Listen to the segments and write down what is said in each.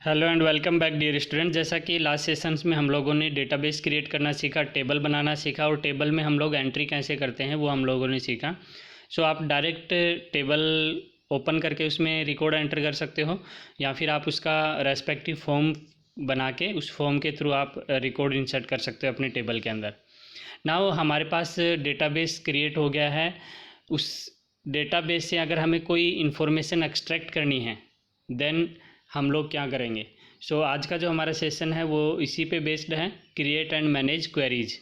Hello and welcome back dear student. जैसा कि last sessions में हम लोगों ने डेटाबेस क्रिएट करना सीखा, टेबल बनाना सीखा और टेबल में हम लोग एंट्री कैसे करते हैं वो हम लोगों ने सीखा। सो आप डायरेक्ट टेबल ओपन करके उसमें रिकॉर्ड एंटर कर सकते हो या फिर आप उसका रेस्पेक्टिव फॉर्म बना के उस फॉर्म के थ्रू आप रिकॉर्ड इंसर्ट कर सकते हो अपने टेबल के अंदर। नाउ हमारे पास डेटाबेस क्रिएट हो गया है। उस डेटाबेस से अगर हमें कोई इन्फॉर्मेशन एक्सट्रैक्ट करनी है देन हम लोग क्या करेंगे। आज का जो हमारा सेशन है वो इसी पे बेस्ड है, क्रिएट एंड मैनेज क्वेरीज।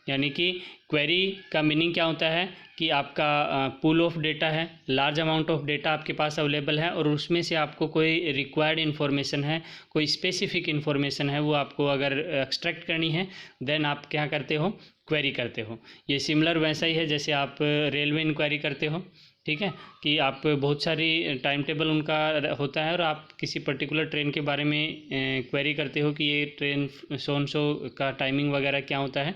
यानी कि क्वेरी का मीनिंग क्या होता है कि आपका पूल ऑफ डेटा है, लार्ज अमाउंट ऑफ डेटा आपके पास अवेलेबल है और उसमें से आपको कोई रिक्वायर्ड इन्फॉर्मेशन है, कोई स्पेसिफिक इन्फॉर्मेशन है, वो आपको अगर एक्सट्रैक्ट करनी है देन आप क्या करते हो, क्वेरी करते हो। ये सिमिलर वैसा ही है जैसे आप रेलवे इंक्वायरी करते हो, ठीक है, कि आप बहुत सारी टाइम टेबल उनका होता है और आप किसी पर्टिकुलर ट्रेन के बारे में क्वेरी करते हो कि ये ट्रेन सो का टाइमिंग वगैरह क्या होता है।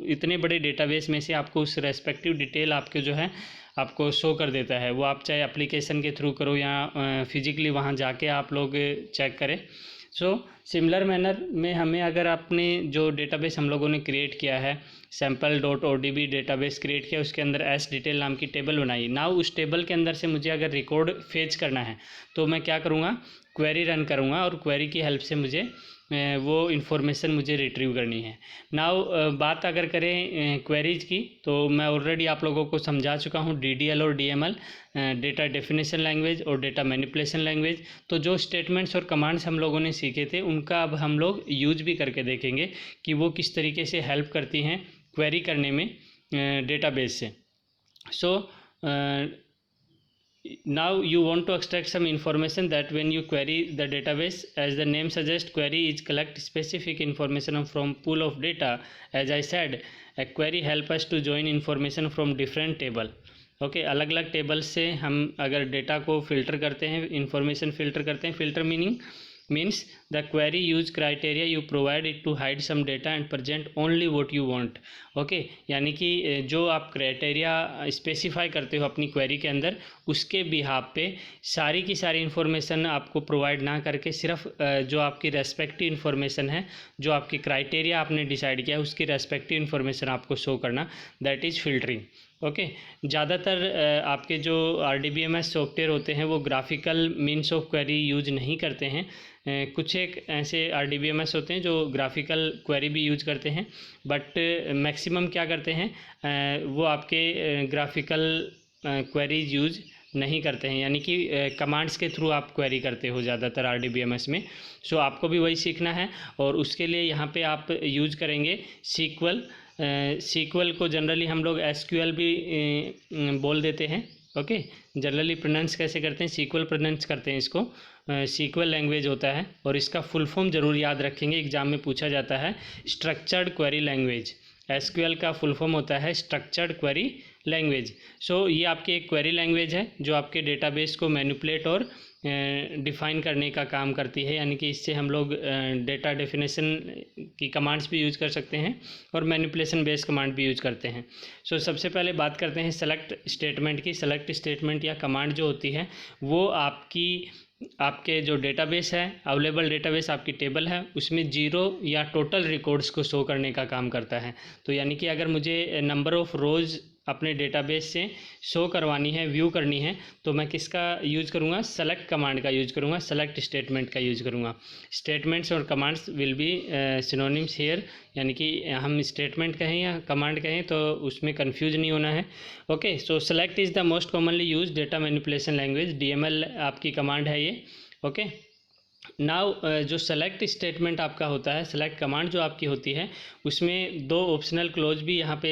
इतने बड़े डेटाबेस में से आपको उस रेस्पेक्टिव डिटेल आपके जो है आपको शो कर देता है। वो आप चाहे एप्लीकेशन के थ्रू करो या फिजिकली वहाँ जाके आप लोग चेक करें। सिमिलर मैनर में हमें अगर आपने जो डेटाबेस हम लोगों ने क्रिएट किया है sample.odb डेटाबेस क्रिएट किया, उसके अंदर एस डिटेल नाम की टेबल बनाई। नाउ उस टेबल के अंदर से मुझे अगर रिकॉर्ड फेच करना है तो मैं क्या करूँगा, क्वेरी रन करूँगा और क्वेरी की हेल्प से मुझे वो इन्फॉर्मेशन मुझे रिट्रीव करनी है। नाउ बात अगर करें क्वेरीज की तो मैं ऑलरेडी आप लोगों को समझा चुका हूँ DDL और DML, डेटा डेफिनेशन लैंग्वेज और डेटा मैनिपुलेशन लैंग्वेज। तो जो स्टेटमेंट्स और कमांड्स हम लोगों ने सीखे थे उनका अब हम लोग यूज भी करके देखेंगे कि वो किस तरीके से हेल्प करती हैं क्वेरी करने में डेटाबेस से। Now you want to extract some information that when you query the database, as the name suggests, query is collect specific information from pool of data. As I said, a query help us to join information from different table. Okay, अलग अलग table से हम अगर data को filter करते हैं, information filter करते हैं। Filter means the query use criteria you provide it to hide some data and present only what you want. Okay, यानी कि जो आप क्राइटेरिया स्पेसिफाई करते हो अपनी क्वेरी के अंदर उसके बिहाफ पे सारी की सारी इन्फॉर्मेशन आपको प्रोवाइड ना करके सिर्फ जो आपकी रेस्पेक्टिव इन्फॉर्मेशन है, जो आपकी क्राइटेरिया आपने डिसाइड किया है उसकी रेस्पेक्टिव इन्फॉर्मेशन आपको शो करना, दैट इज़ फिल्टरिंग। ओके, ज़्यादातर आपके जो RDBMS सॉफ्टवेयर होते हैं वो graphical means of query use नहीं करते हैं। कुछ एक ऐसे RDBMS होते हैं जो ग्राफिकल क्वेरी भी यूज करते हैं, बट मैक्सिमम क्या करते हैं वो आपके ग्राफिकल क्वेरीज यूज नहीं करते हैं, यानी कि कमांड्स के थ्रू आप क्वेरी करते हो ज़्यादातर RDBMS में। आपको भी वही सीखना है और उसके लिए यहाँ पे आप यूज करेंगे सीक्वल को जनरली हम लोग SQL भी बोल देते हैं। ओके, जनरली प्रोनाउंस कैसे करते हैं, सीक्वल प्रोनाउंस करते हैं इसको। सीक्वल लैंग्वेज होता है और इसका फुल फॉर्म ज़रूर याद रखेंगे, एग्जाम में पूछा जाता है, स्ट्रक्चर्ड क्वेरी लैंग्वेज। SQL का फुल फॉर्म होता है स्ट्रक्चर्ड क्वेरी लैंग्वेज। ये आपकी एक क्वेरी लैंग्वेज है जो आपके डेटाबेस को मैनिपुलेट और डिफ़ाइन करने का काम करती है, यानी कि इससे हम लोग डेटा डेफिनेशन की कमांड्स भी यूज़ कर सकते हैं और मैनिपुलेशन बेस्ड कमांड भी यूज़ करते हैं। सबसे पहले बात करते हैं सेलेक्ट स्टेटमेंट की। सेलेक्ट स्टेटमेंट या कमांड जो होती है वो आपके जो डेटाबेस है, अवेलेबल डेटाबेस आपकी टेबल है, उसमें जीरो या टोटल रिकॉर्ड्स को शो करने का काम करता है। तो यानी कि अगर मुझे नंबर ऑफ़ रोज़ अपने डेटाबेस से शो करवानी है, व्यू करनी है, तो मैं किसका यूज़ करूँगा, सेलेक्ट कमांड का यूज़ करूँगा, सेलेक्ट स्टेटमेंट का यूज़ करूँगा। स्टेटमेंट्स और commands will be synonyms here, यानी कि हम स्टेटमेंट कहें या कमांड कहें तो उसमें कंफ्यूज नहीं होना है। Okay, select is the most commonly use data manipulation language, DML आपकी कमांड है ये। ओके, नाउ जो सेलेक्ट स्टेटमेंट आपका होता है, सेलेक्ट कमांड जो आपकी होती है, उसमें दो ऑप्शनल क्लोज भी यहाँ पे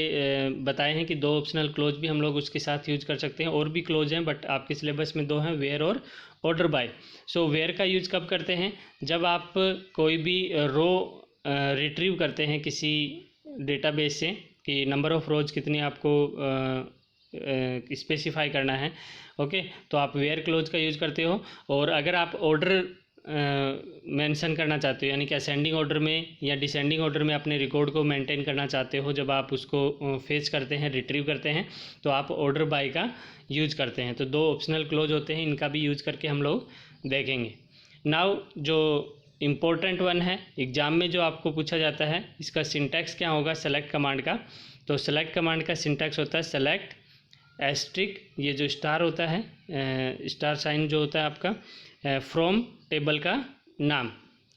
बताए हैं कि दो ऑप्शनल क्लोज भी हम लोग उसके साथ यूज कर सकते हैं। और भी क्लोज हैं बट आपके सिलेबस में दो हैं, वेयर और ऑर्डर बाय। वेयर का यूज कब करते हैं, जब आप कोई भी रो रिट्रीव करते हैं किसी डेटाबेस से कि नंबर ऑफ़ रोज कितनी आपको स्पेसिफाई करना है। ओके, तो आप वेयर क्लोज का यूज करते हो। और अगर आप ऑर्डर मेंशन करना चाहते हो, यानी कि असेंडिंग ऑर्डर में या डिसेंडिंग ऑर्डर में अपने रिकॉर्ड को मेंटेन करना चाहते हो, जब आप उसको फेच करते हैं, रिट्रीव करते हैं, तो आप ऑर्डर बाय का यूज करते हैं। तो दो ऑप्शनल क्लोज होते हैं, इनका भी यूज करके हम लोग देखेंगे। नाउ जो इम्पोर्टेंट वन है एग्ज़ाम में जो आपको पूछा जाता है, इसका सिंटैक्स क्या होगा सेलेक्ट कमांड का। तो सेलेक्ट कमांड का सिंटैक्स होता है सेलेक्ट एस्ट्रिक, ये जो स्टार होता है, स्टार साइन जो होता है आपका, फ्रॉम टेबल का नाम।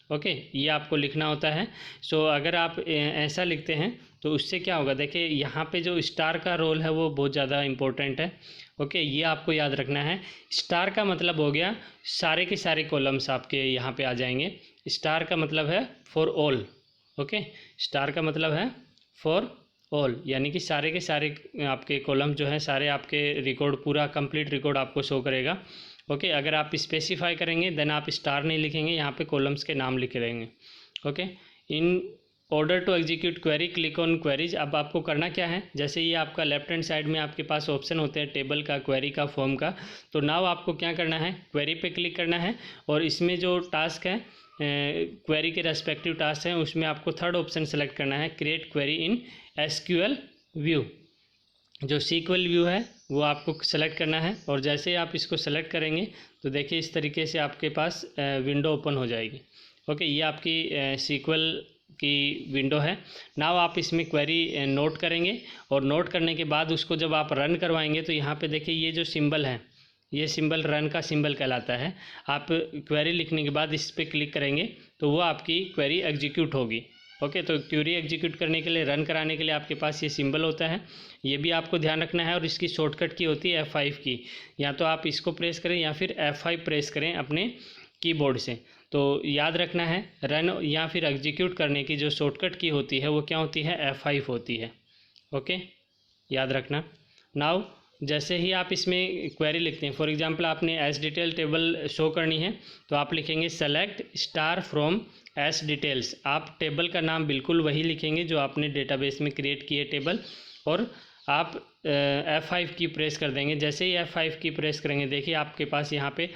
ओके, ये आपको लिखना होता है। सो अगर आप ऐसा लिखते हैं तो उससे क्या होगा, देखिए यहाँ पे जो स्टार का रोल है वो बहुत ज़्यादा इम्पोर्टेंट है। ओके, ये आपको याद रखना है। स्टार का मतलब हो गया सारे के सारे कॉलम्स आपके यहाँ पे आ जाएंगे। स्टार का मतलब है फॉर ऑल। ओके, स्टार का मतलब है फॉर ऑल, यानी कि सारे के सारे आपके कॉलम जो है, सारे आपके रिकॉर्ड, पूरा कंप्लीट रिकॉर्ड आपको शो करेगा। ओके, अगर आप स्पेसिफाई करेंगे देन आप स्टार नहीं लिखेंगे, यहाँ पे कॉलम्स के नाम लिखे रहेंगे। Okay, in order to execute query click on queries. अब आपको करना क्या है, जैसे ये आपका लेफ्ट हैंड साइड में आपके पास ऑप्शन होते हैं टेबल का, क्वेरी का, फॉर्म का। तो नाउ आपको क्या करना है, क्वेरी पे क्लिक करना है और इसमें जो टास्क है, क्वेरी के रेस्पेक्टिव टास्क हैं, उसमें आपको थर्ड ऑप्शन सेलेक्ट करना है create query in SQL view. जो सीक्वल व्यू है वो आपको सेलेक्ट करना है और जैसे ही आप इसको सेलेक्ट करेंगे तो देखिए इस तरीके से आपके पास विंडो ओपन हो जाएगी। ओके, ये आपकी सीक्वल की विंडो है। नाउ आप इसमें क्वेरी नोट करेंगे और नोट करने के बाद उसको जब आप रन करवाएंगे तो यहाँ पे देखिए ये जो सिंबल है, ये सिंबल रन का सिंबल कहलाता है। आप क्वेरी लिखने के बाद इस पर क्लिक करेंगे तो वो आपकी क्वेरी एग्जीक्यूट होगी। ओके, तो क्वेरी एग्जीक्यूट करने के लिए, रन कराने के लिए आपके पास ये सिंबल होता है, ये भी आपको ध्यान रखना है। और इसकी शॉर्टकट की होती है F5 की, या तो आप इसको प्रेस करें या फिर F5 प्रेस करें अपने कीबोर्ड से। तो याद रखना है रन या फिर एग्जीक्यूट करने की जो शॉर्टकट की होती है वो क्या होती है, F5 होती है। ओके, याद रखना। नाउ जैसे ही आप इसमें क्वेरी लिखते हैं, फॉर एग्जांपल आपने एस डिटेल टेबल शो करनी है तो आप लिखेंगे select star from S details. आप टेबल का नाम बिल्कुल वही लिखेंगे जो आपने डेटाबेस में क्रिएट किए टेबल, और आप F5 की प्रेस कर देंगे। जैसे ही F5 की प्रेस करेंगे देखिए आपके पास यहाँ पे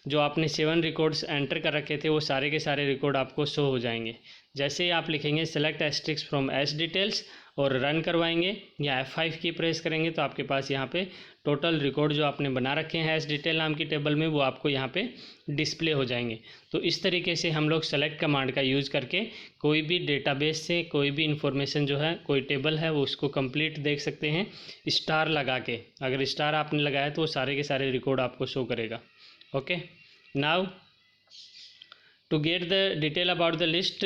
जो आपने 7 रिकॉर्ड्स एंटर कर रखे थे वो सारे के सारे रिकॉर्ड आपको शो हो जाएंगे। जैसे ही आप लिखेंगे select asterisk from S details और रन करवाएंगे या F5 की प्रेस करेंगे तो आपके पास यहाँ पे टोटल रिकॉर्ड जो आपने बना रखे हैं एस डिटेल नाम की टेबल में वो आपको यहाँ पे डिस्प्ले हो जाएंगे। तो इस तरीके से हम लोग सेलेक्ट कमांड का यूज़ करके कोई भी डेटाबेस से कोई भी इंफॉर्मेशन जो है, कोई टेबल है वो उसको कंप्लीट देख सकते हैं स्टार लगा के। अगर स्टार आपने लगाया तो वो सारे के सारे रिकॉर्ड आपको शो करेगा। Okay, now to get the detail about the list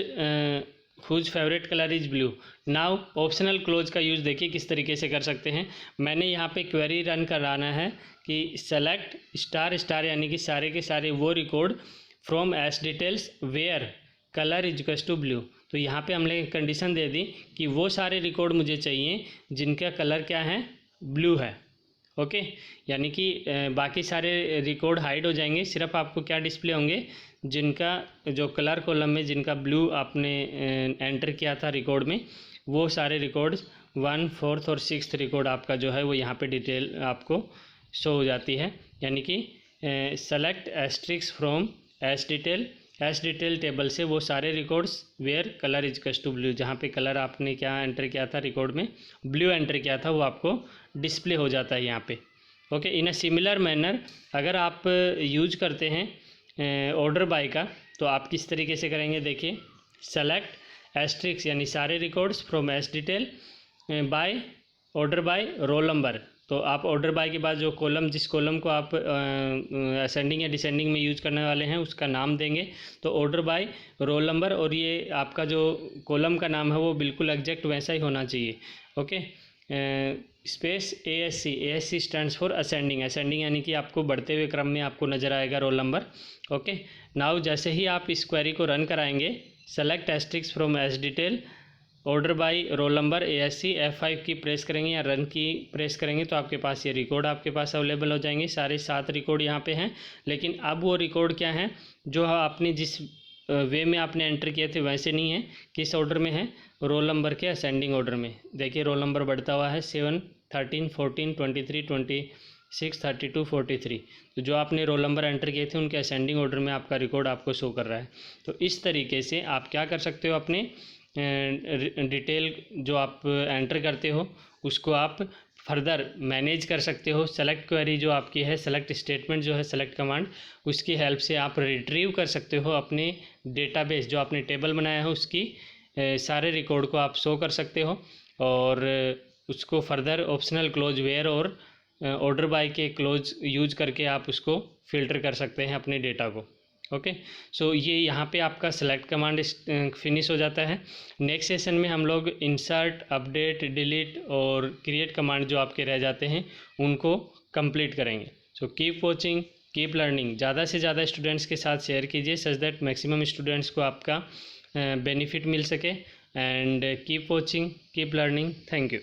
whose favourite colour is blue. Now optional clause का यूज़ देखिए किस तरीके से कर सकते हैं। मैंने यहाँ पे क्वेरी रन कराना है कि सेलेक्ट स्टार स्टार, यानी कि सारे के सारे वो record from S details where colour equals to blue. तो यहाँ पे हमने कंडीशन दे दी कि वो सारे रिकॉर्ड मुझे चाहिए जिनका कलर क्या है, ब्लू है। ओके, यानी कि बाकी सारे रिकॉर्ड हाइड हो जाएंगे, सिर्फ आपको क्या डिस्प्ले होंगे, जिनका जो कलर कॉलम में जिनका ब्लू आपने एंटर किया था रिकॉर्ड में, वो सारे रिकॉर्ड्स 1, 4th और 6th रिकॉर्ड आपका जो है वो यहाँ पे डिटेल आपको शो हो जाती है। यानी कि select asterisk from s detail table से वो सारे records where colour equals to blue, जहाँ पे कलर आपने क्या एंटर किया था रिकॉर्ड में, ब्लू एंटर किया था, वो आपको डिस्प्ले हो जाता है यहाँ पे। Okay, in a similar manner अगर आप यूज करते हैं ऑर्डर बाय का तो आप किस तरीके से करेंगे, देखिए सेलेक्ट एस्ट्रिक्स यानी सारे records from s detail by order by roll number. तो आप ऑर्डर बाय के बाद जो कॉलम, जिस कॉलम को आप असेंडिंग या डिसेंडिंग में यूज़ करने वाले हैं उसका नाम देंगे। तो ऑर्डर बाय रोल नंबर, और ये आपका जो कॉलम का नाम है वो बिल्कुल एग्जैक्ट वैसा ही होना चाहिए। Okay, space ASC stands for ascending यानी कि आपको बढ़ते हुए क्रम में आपको नज़र आएगा रोल नंबर। ओके, नाउ जैसे ही आप इस क्वेरी को रन कराएंगे select asterisk from s detail order by roll number ASC F5 की प्रेस करेंगे या रन की प्रेस करेंगे तो आपके पास ये रिकॉर्ड आपके पास अवेलेबल हो जाएंगे। सारे 7 रिकॉर्ड यहाँ पे हैं, लेकिन अब वो रिकॉर्ड क्या हैं जो आपने जिस वे में आपने एंटर किए थे वैसे नहीं है। किस ऑर्डर में है, रोल नंबर के असेंडिंग ऑर्डर में। देखिए रोल नंबर बढ़ता हुआ है 7, 13, 14, 23, 26, 32, 43। तो जो आपने रोल नंबर एंटर किए थे उनके असेंडिंग ऑर्डर में आपका रिकॉर्ड आपको शो कर रहा है। तो इस तरीके से आप क्या कर सकते हो, अपने डिटेल जो आप एंटर करते हो उसको आप फर्दर मैनेज कर सकते हो। सेलेक्ट क्वेरी जो आपकी है, सेलेक्ट स्टेटमेंट जो है, सेलेक्ट कमांड, उसकी हेल्प से आप रिट्रीव कर सकते हो अपने डेटाबेस, जो आपने टेबल बनाया है उसकी सारे रिकॉर्ड को आप शो कर सकते हो, और उसको फर्दर ऑप्शनल क्लोज वेयर और ऑर्डर बाय के क्लोज यूज करके आप उसको फिल्टर कर सकते हैं अपने डेटा को। ओके, सो ये यहाँ पे आपका सेलेक्ट कमांड फिनिश हो जाता है। नेक्स्ट सेशन में हम लोग इंसर्ट, अपडेट, डिलीट और क्रिएट कमांड जो आपके रह जाते हैं उनको कंप्लीट करेंगे। So keep watching, keep learning. ज़्यादा से ज़्यादा स्टूडेंट्स के साथ शेयर कीजिए सच दैट मैक्सिमम स्टूडेंट्स को आपका बेनिफिट मिल सके। And keep watching, keep learning. Thank you.